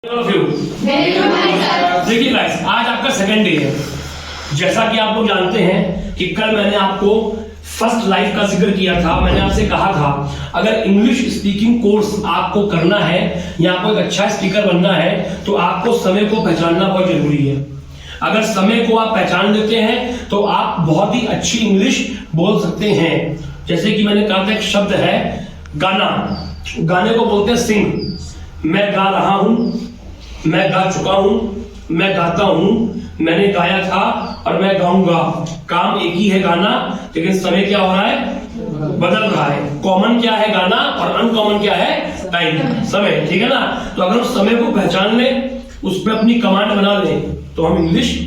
देखिए गाइस, आज आपका सेकंड डे है। जैसा कि आप लोग जानते हैं कि कल मैंने आपको फर्स्ट लाइफ का जिक्र किया था। मैंने आपसे कहा था अगर इंग्लिश स्पीकिंग कोर्स आपको करना है या आपको एक अच्छा स्पीकर बनना है तो आपको समय को पहचानना बहुत जरूरी है। अगर समय को आप पहचान लेते हैं तो आप बहुत ही अच्छी इंग्लिश बोल सकते हैं। जैसे कि मैंने कहा था, एक शब्द है गाना। गाने को बोलते हैं सिंग। मैं गा रहा हूं, मैं गा चुका हूं, मैं गाता हूं, मैंने गाया था और मैं गाऊंगा। काम एक ही है गाना, लेकिन समय क्या हो रहा है, बदल रहा है। कॉमन क्या है गाना और अनकॉमन क्या है टाइम, समय। ठीक है ना। तो अगर हम समय को पहचान लें, उस पर अपनी कमांड बना लें तो हम इंग्लिश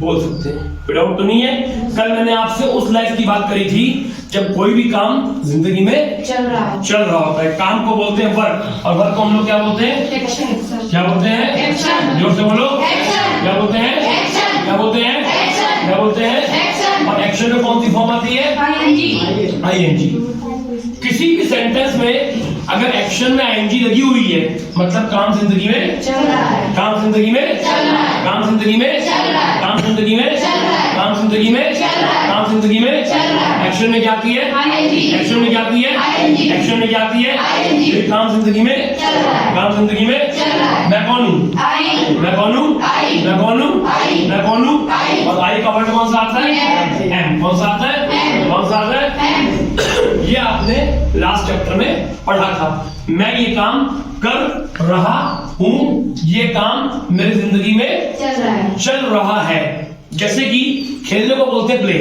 बोल सकते हैं। डाउट तो नहीं है। कल मैंने आपसे उस लाइफ की बात करी थी जब कोई भी काम जिंदगी में चल रहा होता है। काम को बोलते हैं वर्क, और वर्क को हम लोग क्या बोलते हैं, एक्शन। क्या बोलते हैं, एक्शन। जोर से बोलो, एक्शन। क्या बोलते हैं, एक्शन। क्या बोलते हैं, एक्शन। क्या बोलते हैं, एक्शन। और एक्शन में कौन सी फॉर्म आती है, आईएनजी। किसी भी सेंटेंस में अगर एक्शन में आईएनजी लगी हुई है मतलब काम जिंदगी में चल रहा है, काम जिंदगी में चल रहा है, काम जिंदगी में चल रहा है, काम जिंदगी में चल रहा है, काम जिंदगी में चल रहा है, काम जिंदगी में चल रहा है। एक्शन में क्या आती है, आईएनजी। एक्शन में क्या आती है, आईएनजी। एक्शन में क्या आती है, आईएनजी। फिर काम जिंदगी में चल रहा है, काम जिंदगी में चल रहा है। मैं कौन हूँ, आई, मैं कौन हूँ, आई, मैं कौन हूँ, आई, मैं कौन हूँ, आई। और आई का वर्ड कौन सा आता है, एम। कौन सा आता है, कौन सा आता है, ये आपने लास्ट चैप्टर में पढ़ा था। मैं ये काम कर रहा हूं, ये काम मेरी जिंदगी में चल रहा है। जैसे कि खेलने को बोलते हैं प्ले।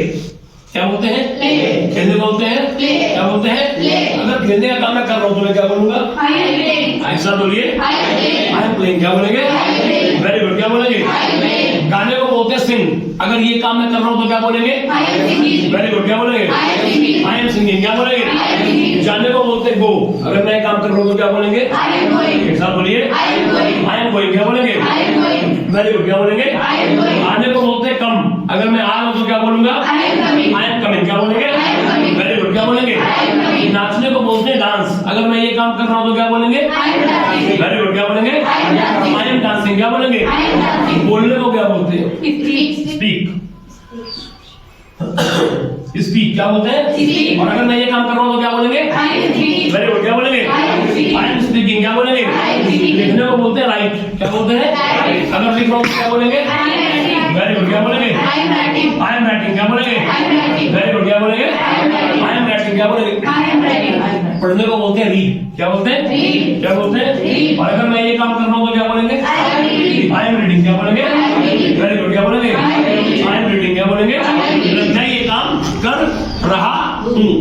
क्या बोलते हैं, प्ले। खेलने को बोलते हैं प्ले। क्या बोलते हैं, प्ले। अगर खेलने का काम मैं कर रहा हूं तो मैं क्या बोलूंगा, ऐसा बोलिए, आई एम प्लेइंग। क्या बोलेंगे, वेरी गुड। क्या बोलेंगे, गाने को बोलते हैं सिंग। अगर ये काम मैं कर रहा हूं तो क्या बोलेंगे, वेरी गुड। क्या बोलेंगे, आई एम सिंगिंग। क्या बोलेंगे, जाने को बोलते हैं गो। अगर मैं काम कर रहा हूं तो क्या बोलेंगे, एक साथ बोलिए, आई एम गोइंग। क्या बोलेंगे, वेरी गुड। क्या बोलेंगे, आने को बोलते हैं कम। अगर मैं आ रहा हूं तो क्या बोलूंगा, आई एम कमिंग। क्या बोलेंगे, वेरी गुड। क्या बोलेंगे, नाचने को बोलते हैं डांस। अगर मैं ये काम कर रहा हूं तो क्या बोलेंगे, वेरी गुड। क्या बोलेंगे, आई एम डांसिंग। क्या बोलेंगे, बोलने को क्या बोलते हैं, स्पीक। स्पीक क्या बोलते हैं, और अगर मैं ये काम कर रहा हूं तो क्या बोलेंगे, वेरी गुड। क्या बोलेंगे, आई एम स्पीकिंग। क्या बोलेंगे, लिखने को बोलते हैं राइट। क्या बोलते हैं, अगर लिख रहा हूं तो क्या बोलेंगे, वेरी गुड। क्या बोलेंगे, आई एम राइटिंग। क्या बोलेंगे, वेरी गुड। क्या बोलेंगे, आई एम राइटिंग। क्या बोलेंगे, पढ़ने को बोलते हैं रीड। क्या बोलते हैं, क्या बोलते हैं, और अगर मैं ये काम कर रहा हूं तो क्या बोलेंगे, आई एम रीडिंग। क्या बोलेंगे, वेरी गुड। क्या बोलेंगे, आई एम रीडिंग। क्या बोलेंगे, मैं ये काम कर रहा हूं।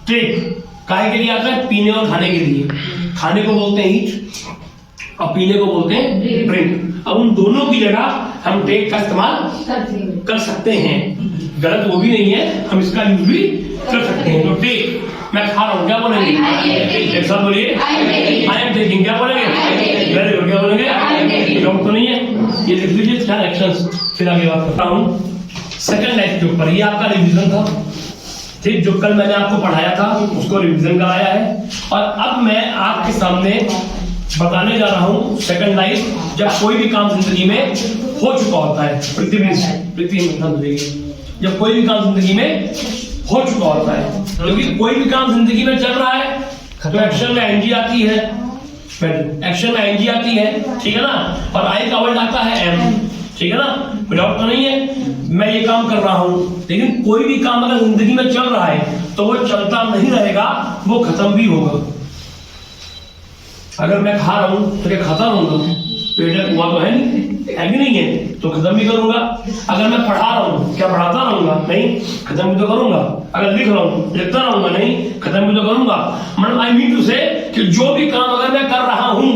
टेक काहे के लिए आता है, पीने और खाने के लिए। खाने को बोलते हैं ईट और पीने को बोलते हैं ड्रिंक। अब उन दोनों की जगह हम टेक का इस्तेमाल कर सकते हैं। गलत वो भी नहीं है, हम इसका यूज भी कर सकते हैं। तो टेक, मैं खा रहा हूं। क्या बोलेंगे, एक साथ बोलिए, आई एम टेकिंग। क्या बोलेंगे, वेरी गुड। क्या बोलेंगे, डाउट तो नहीं है। ये लिख लीजिए 4 एक्शंस, फिर आगे बात करता हूं सेकंड लाइफ के ऊपर। ये आपका रिवीजन था, ठीक। जो कल मैंने आपको पढ़ाया था उसको रिवीजन कराया है, और अब मैं आपके सामने बताने जा रहा हूं सेकंड लाइफ, जब कोई भी काम जिंदगी में हो चुका होता है। जब कोई भी काम जिंदगी में हो चुका होता है, क्योंकि कोई भी काम जिंदगी में चल रहा है तो एक्शन में आईएनजी आती है, एक्शन में आईएनजी आती है, ठीक है ना। और आई का वर्ड आता है एम, ठीक है ना। डाउट तो नहीं है। मैं ये काम कर रहा हूं, लेकिन कोई भी काम अगर जिंदगी में चल रहा है तो वो चलता नहीं रहेगा, वो खत्म भी होगा। अगर मैं खा रहा हूं तो क्या खाता रहूंगा, पेट में कुआं तो है नहीं है, तो खत्म भी करूंगा। अगर मैं पढ़ा रहा हूं, क्या पढ़ाता रहूंगा, नहीं, खत्म भी तो करूंगा। अगर लिख रहा हूं, लिखता रहूंगा, नहीं, खत्म भी तो करूंगा। मतलब आई मीन टू से कि जो भी काम अगर मैं कर रहा हूं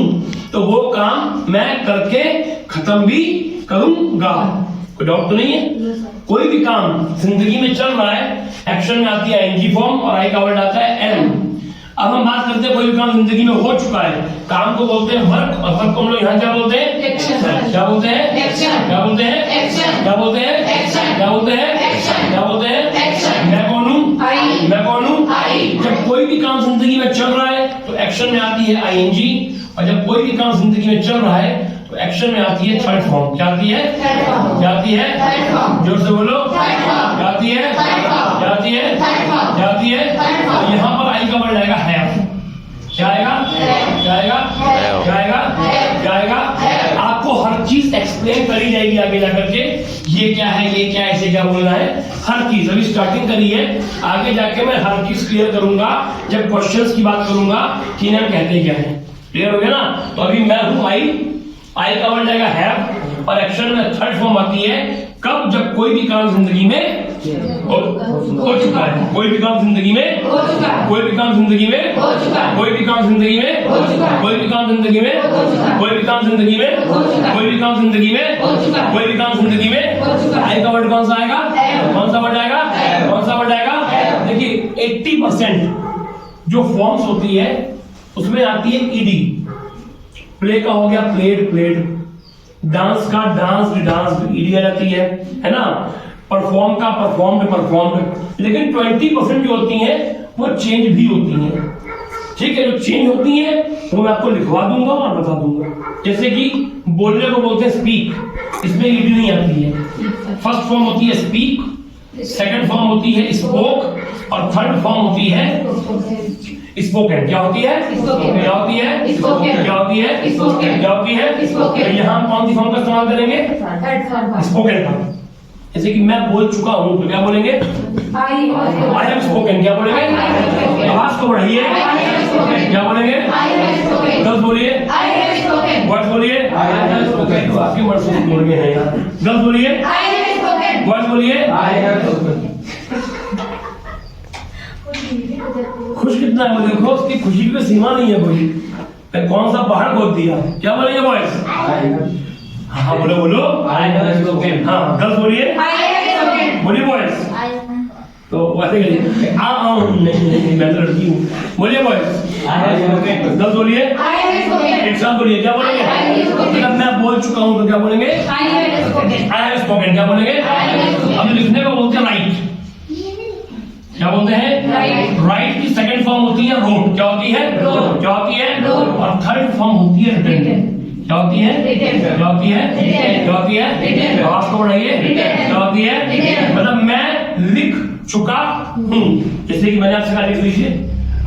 तो वो काम मैं करके खत्म भी करूंगा। कोई डाउट तो नहीं है। कोई भी काम जिंदगी में चल रहा है, एक्शन में आती है आईएनजी फॉर्म और आई का वर्ड आता है एम। अब हम बात करते हैं कोई भी काम जिंदगी में हो चुका है, काम को बोलते हैं वर्क, और वर्क को हम लोग यहाँ क्या बोलते हैं, एक्शन। क्या बोलते हैं, एक्शन। क्या बोलते हैं, एक्शन। क्या बोलते हैं, एक्शन। क्या बोलते हैं, एक्शन। क्या बोलते हैं, एक्शन। मैं कौन हूँ, आई, मैं कौन हूँ, आई। जब कोई भी काम जिंदगी में चल रहा है तो एक्शन एक्शन में आती है आईएनजी, और जब कोई भी काम जिंदगी में चल रहा है तो एक्शन में आती है थर्ड फॉर्म। क्या आती है? क्या आती है? जोर से बोलो। क्या आती है? क्या आती है? क्या आती है? तो यहाँ पर आई का वर्ड आएगा हैव। क्या आएगा? क्या आएगा? क्या आएगा? क्या आएगा? आपको हर चीज एक्सप्लेन करी जाएगी आगे जाकर के, ये क्या है, ये क्या है, इसे क्या बोलना है, हर चीज। अभी स्टार्टिंग करी है, आगे जाके मैं हर चीज क्लियर करूंगा जब क्वेश्चंस की बात करूंगा कि इन्हें कहते क्या है। क्लियर हो गया ना? तो अभी मैं हूं आई का वर्ड आएगा हैव, और एक्शन में थर्ड फॉर्म आती है कब? जब कोई भी काम जिंदगी में हो चुका है। कोई भी काम जिंदगी में हो चुका है। कोई भी काम जिंदगी में हो चुका है। कोई भी काम जिंदगी में हो चुका है। कोई भी काम जिंदगी में हो चुका है। कोई भी काम जिंदगी में हो चुका है। कोई भी काम जिंदगी में हो चुका है। कोई भी काम जिंदगी में हो चुका है। आई का वर्ड कौन सा आएगा? कौन सा वर्ड आएगा? कौन सा वर्ड आएगा? देखिए 80% जो फॉर्म्स होती है उसमें आती है ईडी। प्ले का हो गया प्लेड, प्लेड। डांस का डांस, डांस ईडी आ जाती है ना? परफॉर्म का परफॉर्म्ड, परफॉर्म्ड। लेकिन 20% जो होती हैं वो चेंज भी होती हैं। ठीक है, जो चेंज होती हैं वो मैं आपको लिखवा दूंगा और बता दूंगा। जैसे कि बोलने को बोलते हैं स्पीक, इसमें ईडी नहीं आती है। फर्स्ट फॉर्म होती है स्पीक, सेकंड फॉर्म होती है स्पोक, और थर्ड फॉर्म होती है स्पोकन। क्या होती है? क्या होती है? क्या होती है? क्या होती है? तो यहाँ कौन सी फॉर्म का इस्तेमाल करेंगे? स्पोकन का। जैसे कि मैं बोल चुका हूँ तो क्या बोलेंगे? I have spoken. क्या बोलेंगे? आवाज को बढ़ाइए। क्या बोलेंगे? गर्ल्स बोलिए। बॉयज बोलिए। तो आपके वर्ड से बोल गए हैं यार। गर्ल्स बोलिए। बॉयज बोलिए। खुश कितना है वो देखो, उसकी खुशी की सीमा नहीं है कोई। कौन सा पहाड़ खोद दिया? क्या बोलेंगे बॉयज? हाँ बोलो बोलो। हाँ गर्ल्स बोलिए। बोलिए बॉयज। तो वैसे नहीं मैं तो लड़की हूँ। बोलिए बॉयज। गर्ल्स बोलिए। एक साथ बोलिए। क्या बोलेंगे? जब मैं बोल चुका हूँ तो क्या बोलेंगे? I have spoken. क्या बोलेंगे? अब लिखने को बोलते हैं राइट। क्या बोलते हैं? राइट की सेकंड फॉर्म होती है रोट। क्या होती है? क्या होती है? और थर्ड फॉर्म होती है रिटन। क्या होती है? क्या होती है? क्या होती है? आवाज को बढ़ाइए। क्या होती है? मतलब मैं लिख चुका हूँ। जैसे कि मैंने आपसे कहा लिख लीजिए।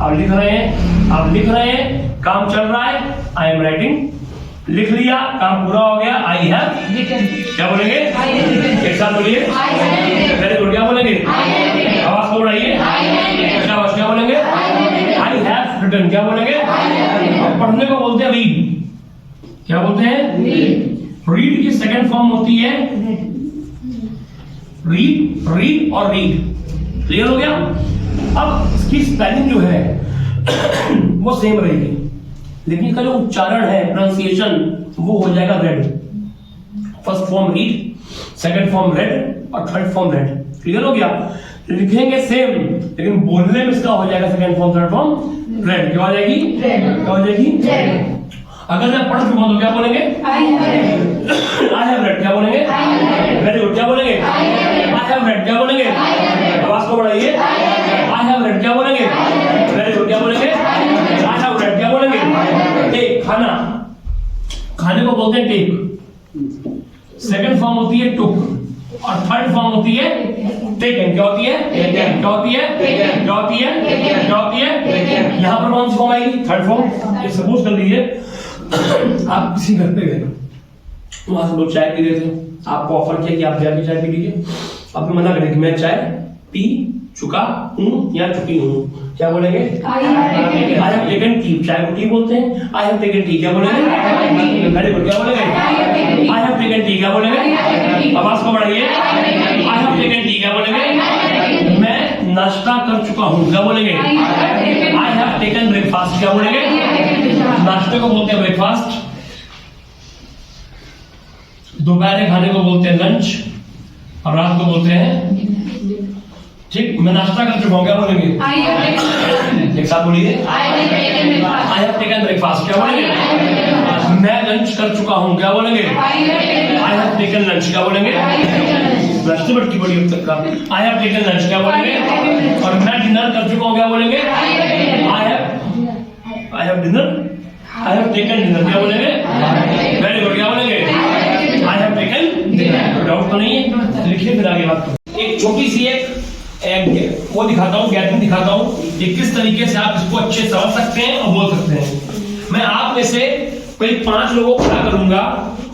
आप लिख रहे हैं, आप लिख रहे हैं, काम चल रहा है, आई एम राइटिंग। लिख लिया, काम पूरा हो गया, आई हैव। क्या बोलेंगे? एक साथ बोलिए। Very good. क्या बोलेंगे? आवाज को बढ़ाइए। क्या बोलेंगे? I have written. क्या बोलेंगे? पढ़ने को बोलते हैं रीड। क्या बोलते हैं? रीड की सेकंड फॉर्म होती है रीड, रीड और रीड। क्लियर हो गया? अब इसकी स्पेलिंग जो है वो सेम रहेगी, लेकिन इसका जो उच्चारण है, प्रोनाउंसिएशन, वो हो जाएगा red. First form read, second form red और थर्ड फॉर्म रेड। क्लियर हो गया? लिखेंगे सेम, लेकिन बोलने में इसका हो जाएगा second form, third form red. क्या हो जाएगी? क्या हो जाएगी? अगर मैं पढ़ चुका हूं तो क्या बोलेंगे? I have read. क्या बोलेंगे? Very good. क्या बोलेंगे? I have read. क्या बोलेंगे? आवाज को बढ़ाइए। I have read. क्या बोलेंगे? Very good. क्या बोलेंगे? I have read. क्या बोलेंगे? टेक, खाना। खाने को बोलते हैं टेक। सेकंड फॉर्म होती है टुक, और थर्ड फॉर्म होती है टेकन। क्या होती है? क्या होती है? क्या होती है? क्या होती है? यहाँ पर कौन सी फॉर्म आएगी? Third form. सपोज कर लीजिए आप किसी घर पे गए, वहां से लोग चाय पी रहे थे, आपको ऑफर किया कि आप जाके चाय पी लीजिए। आपने मना कर कि मैं चाय पी चुका हूँ या चुकी हूँ। क्या बोलेंगे? I have taken T. चाय को टी बोलते हैं। I have taken T. क्या बोलेंगे? Very good. क्या बोलेंगे? I have taken T. क्या बोलेंगे? आवाज को बढ़ाइए। I have taken T. क्या बोलेंगे? मैं नाश्ता कर चुका हूँ। क्या बोलेंगे? I have taken breakfast. क्या बोलेंगे? नाश्ते को बोलते हैं ब्रेकफास्ट, दोपहर खाने को बोलते हैं लंच, और रात को बोलते हैं ठीक। मैं नाश्ता कर चुका हूँ। क्या बोलेंगे? एक साथ बोलिए। I have taken breakfast. क्या बोलेंगे? मैं लंच कर चुका हूँ। क्या बोलेंगे? I have taken lunch. क्या बोलेंगे? राष्ट्रपति की बड़ी अब तक का आई हैव टेकन लंच। क्या बोलेंगे? और मैं डिनर कर चुका हूँ। क्या बोलेंगे? I have have dinner, I have taken dinner, क्या बोलेंगे? वेरी गुड, क्या बोलेंगे? I have taken dinner. Doubt तो नहीं है? लिखिए फिर आगे बात करो। एक छोटी सी एक वो दिखाता हूँ, गैदरिंग दिखाता हूँ, ये किस तरीके से आप इसको अच्छे समझ सकते हैं और बोल सकते हैं। मैं आप में से कोई 5 लोगों को खड़ा करूंगा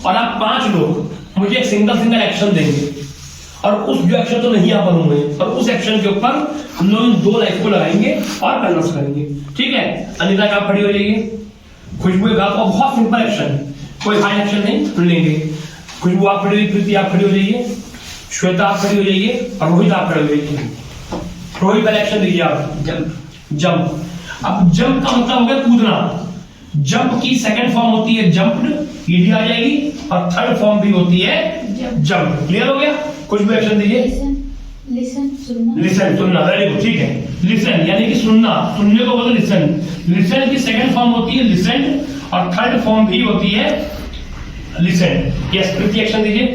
और आप 5 लोग मुझे एक सिंगल एक्शन देंगे और उस जो एक्शन तो नहीं आ पाऊंगे और उस एक्शन के ऊपर हम लोग इन 2 लाइफ को लगाएंगे और कन्वर्स करेंगे। ठीक है, अनिता का आप खड़ी हो जाइए, खुशबू का बहुत सिंपल एक्शन, कोई हाई एक्शन नहीं लेंगे। खुशबू आप खड़ी हुई, प्रीति आप खड़ी हो जाइए, श्वेता आप खड़ी हो जाइए और रोहित आप खड़े हो जाइए। रोहित का एक्शन दीजिए आप, जंप। अब जंप का मतलब हो गया कूदना। जंप की सेकंड फॉर्म होती है जंप्ड, ये भी आ जाएगी, और थर्ड फॉर्म भी होती है जंप। क्लियर हो गया? कुछ भी एक्शन दीजिए। लिसन, सुनना, वेरी गुड, ठीक है। लिसन यानी कि सुनना, सुनने को बोलते लिसन। लिसन की सेकंड फॉर्म होती है लिसन और थर्ड फॉर्म भी होती है लिसन। यस, प्रीति एक्शन दीजिए।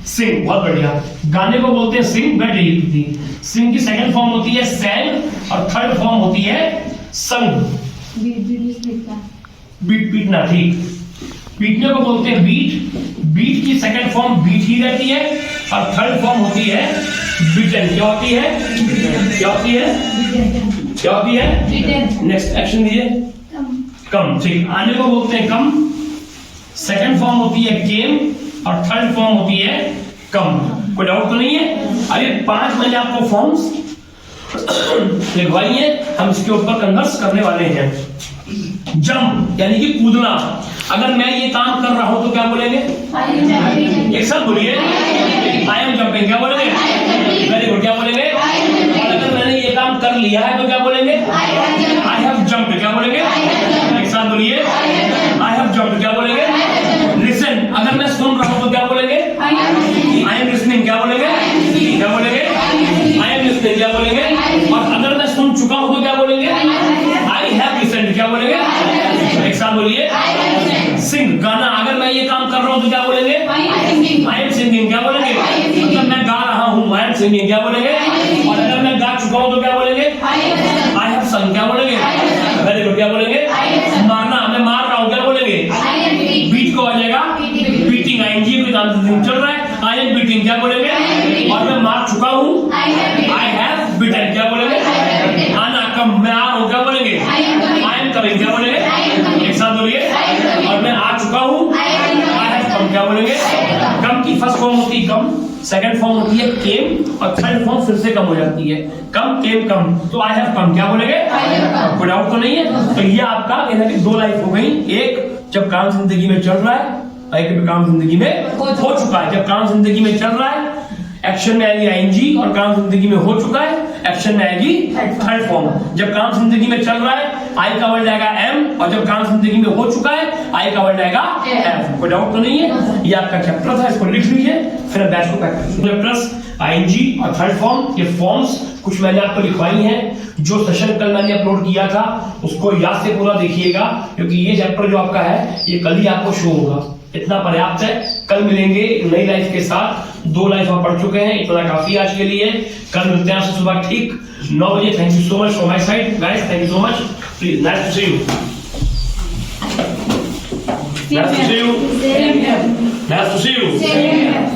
सिंग, बहुत बढ़िया। गाने को बोलते हैं सिंग, बैठ जाइए प्रीति। सिंग की सेकंड फॉर्म होती है सैंग और थर्ड फॉर्म होती है संग। बीट, पीटना, ठीक। पीटने को बोलते हैं बीट। बीट की सेकंड फॉर्म बीट ही रहती है और थर्ड फॉर्म होती है बीटन। क्या होती है? क्या होती है? क्या होती है? नेक्स्ट एक्शन दीजिए। कम, ठीक। आने को बोलते हैं कम, सेकंड फॉर्म होती है केम और थर्ड फॉर्म होती है कम। कोई डाउट तो नहीं है? अरे 5 मैंने आपको फॉर्म्स लिखवाई है, हम इसके ऊपर कन्वर्स करने वाले हैं। जंप यानी कि कूदना। अगर मैं ये काम कर रहा हूं तो क्या बोलेंगे? एक साथ बोलिए, आई एम जंपिंग। क्या बोलेंगे? वेरी गुड, क्या बोलेंगे? और अगर मैंने ये काम कर लिया है तो क्या बोलेंगे? I have jumped. क्या बोलेंगे? एक साथ बोलिए, आई हैव जंप्ड। क्या बोलेंगे? लिसन, अगर मैं सुन रहा हूं तो क्या बोलेंगे? I am listening. क्या बोलेंगे? क्या बोलेंगे? I am listening. क्या बोलेंगे? और अगर मैं सुन चुका हूं तो क्या बोलेंगे? I have listened. क्या बोलेंगे? एक साथ बोलिए, सिंग, गाना। अगर मैं ये काम कर रहा हूं तो क्या बोलेंगे? I am singing. क्या बोलेंगे? मतलब मैं गा रहा हूं, आई एम सिंगिंग। क्या बोलेंगे? और अगर मैं गा चुका हूं तो क्या बोलेंगे? आई हैव संग। क्या बोलेंगे? वेरी गुड, क्या बोलेंगे? मारना, मैं मार रहा हूं, क्या बोलेंगे? बीट को आ जाएगा बीटिंग, आईएनजी पे काम चल रहा है, आई एम बीटिंग। क्या बोलेंगे? और मैं मार चुका हूं, आई हैव बीटन। क्या बोलेंगे? आना, कम, मैं आ रहा हूं, क्या बोलेंगे? I am coming. क्या बोलेंगे? एक साथ बोलिए, और मैं आ चुका हूं, आई हैव कम। क्या बोलेंगे? कम की फर्स्ट फॉर्म होती है कम, सेकंड फॉर्म होती है केम और थर्ड फॉर्म फिर से कम हो जाती है, कम केम कम। तो आई हैव कम। क्या बोलेंगे? कोई डाउट तो नहीं है? तो ये आपका 2 लाइफ हो गई। एक जब काम जिंदगी में चल रहा है, एक काम जिंदगी में हो चुका है। जब काम जिंदगी में चल रहा है एक्शन में आएगी आईएनजी, और काम जिंदगी में हो चुका है एक्शन में आएगी थर्ड फॉर्म। जब काम जिंदगी में चल रहा है आई का वर्ड आएगा एम, और जब काम जिंदगी में हो चुका है आई का वर्ड आएगा एफ। कोई डाउट तो नहीं है? ये आपका चैप्टर था, इसको लिख लीजिए, फिर बैच को पैक करिए। चैप्टर्स आईएनजी और थर्ड फॉर्म, ये फॉर्म्स कुछ मैंने आपको लिखवाई हैं। जो सेशन कल मैंने अपलोड किया था उसको याद से पूरा देखिएगा, क्योंकि ये चैप्टर जो आपका है ये कल ही आपको शो होगा। इतना पर्याप्त है। कल मिलेंगे नई लाइफ के साथ। 2 लाइफ आप पढ़ चुके हैं, इतना काफी आज के लिए। कल मिलते हैं आपसे सुबह ठीक 9 बजे। Thank you so much from my side guys, thank you so much. Please, nice to see you. Nice to see you. Nice to see you.